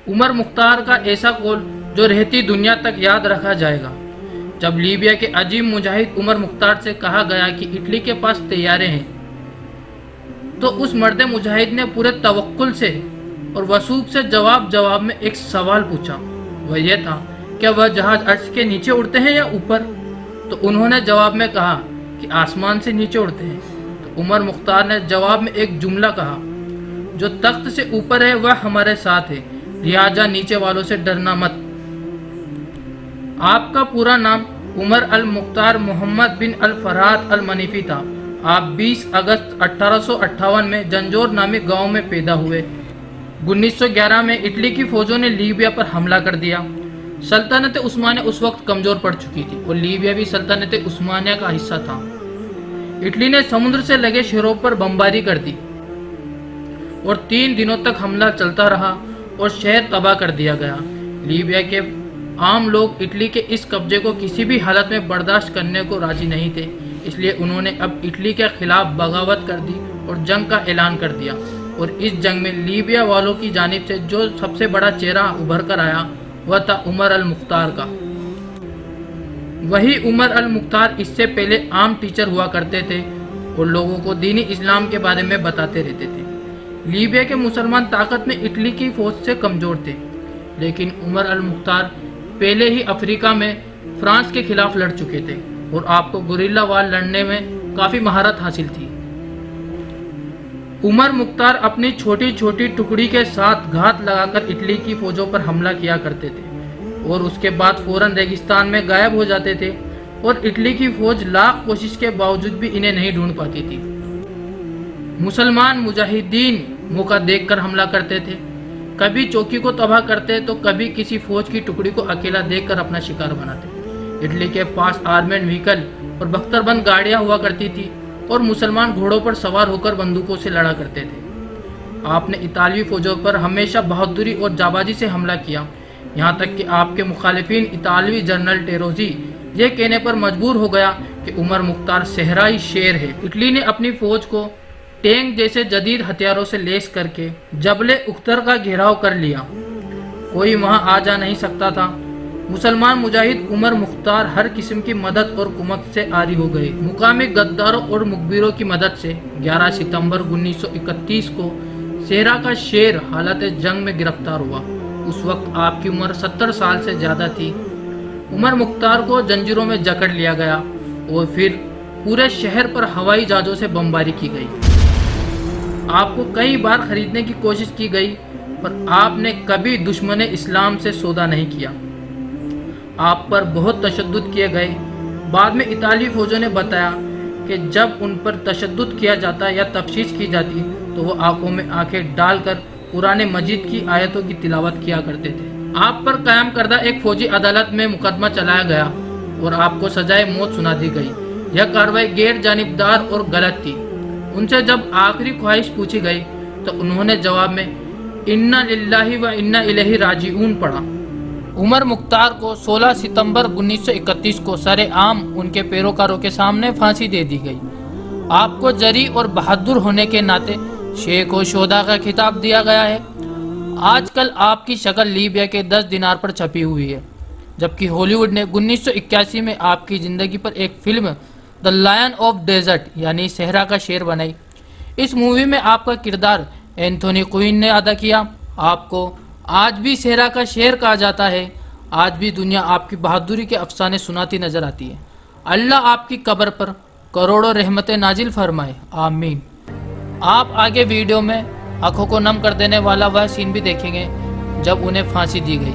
उमर मुख्तार का ऐसा कौल जो रहती दुनिया तक याद रखा जाएगा। जब लीबिया के अजीम मुजाहिद उमर मुख्तार से कहा गया कि इटली के पास तैयारे हैं, तो उस मर्द मुजाहिद ने पूरे तवक्कुल से और वसूख से जवाब में एक सवाल पूछा। वह यह था, क्या वह जहाज अर्श के नीचे उड़ते हैं या ऊपर? तो उन्होंने जवाब में कहा कि आसमान से नीचे उड़ते हैं। तो उमर मुख्तार ने जवाब में एक जुमला कहा, जो तख्त से ऊपर है वह हमारे साथ है, लिहाजा नीचे वालों से डरना मत। आपका पूरा नाम उमर अल मुख्तार मोहम्मद बिन अल फरहाद अल मनीफी था। आप 20 अगस्त 1858 में जंजोर नामी गांव में पैदा हुए। 1911 में इटली की फौजों ने लीबिया पर हमला कर दिया। सल्तनत उस्मानिया उस वक्त कमजोर पड़ चुकी थी और लीबिया भी सल्तनत उस्मानिया का हिस्सा था। इटली ने समुद्र से लगे शहरों पर बमबारी कर दी और 3 दिनों तक हमला चलता रहा और शहर तबाह कर दिया गया। लीबिया के आम लोग इटली के इस कब्जे को किसी भी हालत में बर्दाश्त करने को राजी नहीं थे, इसलिए उन्होंने अब इटली के खिलाफ बगावत कर दी और जंग का ऐलान कर दिया। और इस जंग में लीबिया वालों की जानिब से जो सबसे बड़ा चेहरा उभर कर आया वह था उमर अल मुख्तार का। वही उमर अल मुख्तार इससे पहले आम टीचर हुआ करते थे और लोगों को दीनी इस्लाम के बारे में बताते रहते थे। लीबिया के मुसलमान ताकत में इटली की फौज से कमज़ोर थे, लेकिन उमर अल मुख्तार पहले ही अफ्रीका में फ्रांस के खिलाफ लड़ चुके थे और आपको गुरिल्ला वार लड़ने में काफ़ी महारत हासिल थी। उमर मुख्तार अपनी छोटी छोटी टुकड़ी के साथ घात लगाकर इटली की फौजों पर हमला किया करते थे और उसके बाद फौरन रेगिस्तान में गायब हो जाते थे और इटली की फौज लाख कोशिश के बावजूद भी इन्हें नहीं ढूंढ पाती थी। मुसलमान मुजाहिदीन मौका देखकर हमला करते थे, कभी चौकी को तबाह करते तो कभी किसी फौज की टुकड़ी को अकेला देखकर अपना शिकार बनाते। इटली के पास आर्मेड व्हीकल और बख्तरबंद गाड़ियां हुआ करती थी और मुसलमान घोड़ों पर सवार होकर बंदूकों से लड़ा करते थे। आपने इतालवी फौजों पर हमेशा बहादुरी और जाबाजी से हमला किया, यहाँ तक कि आपके मुखालिफिन इतालवी जनरल टेरोजी ये कहने पर मजबूर हो गया कि उमर मुख्तार सहराई शेर है। इटली ने अपनी फौज को टैंक जैसे जदीद हथियारों से लेस करके जबले उख्तर का घेराव कर लिया। कोई वहां आ जा नहीं सकता था। मुसलमान मुजाहिद उमर मुख्तार हर किस्म की मदद और कुमक से आरी हो गए। मुकामी गद्दारों और मुखबिरों की मदद से 11 सितंबर 1931 को सेहरा का शेर हालत जंग में गिरफ्तार हुआ। उस वक्त आपकी उम्र 70 साल से ज़्यादा थी। उमर मुख्तार को जंजीरों में जकड़ लिया गया और फिर पूरे शहर पर हवाई जहाज़ों से बमबारी की गई। आपको कई बार खरीदने की कोशिश की गई, पर आपने कभी दुश्मन इस्लाम से सौदा नहीं किया। आप पर बहुत तशद्दुद किए गए। बाद में इताली फौजों ने बताया कि जब उन पर तशद्दुद किया जाता या तफ्शीश की जाती तो वो आंखों में आंखें डालकर कुरान मजीद की आयतों की तिलावत किया करते थे। आप पर कायम करदा एक फौजी अदालत में मुकदमा चलाया गया और आपको सजाए मौत सुना दी गई। यह कार्रवाई गैर जानिबदार और गलत थी। उनसे जब आखिरी ख्वाहिश पूछी गई तो उन्होंने जवाब में इन्ना लिल्लाहि व इन्ना इलैहि राजिऊन पढ़ा। उमर मुख्तार को 16 सितंबर 1931 को सरेआम उनके पैरोकारों के सामने फांसी दे दी गई। आपको जरी और बहादुर होने के नाते शेख व शोदा का खिताब दिया गया है। आजकल आपकी शक्ल लीबिया के 10 दिनार पर छपी हुई है, जबकि हॉलीवुड ने 1981 में आपकी ज़िंदगी पर एक film The Lion of Desert यानी सहरा का शेर बनाई। इस मूवी में आपका किरदार एंथोनी क्वीन ने अदा किया। आपको आज भी सहरा का शेर कहा जाता है। आज भी दुनिया आपकी बहादुरी के अफसाने सुनाती नजर आती है। अल्लाह आपकी कब्र पर करोड़ों रहमतें नाजिल फरमाए, आमीन। आप आगे वीडियो में आंखों को नम कर देने वाला वह सीन भी देखेंगे जब उन्हें फांसी दी गई।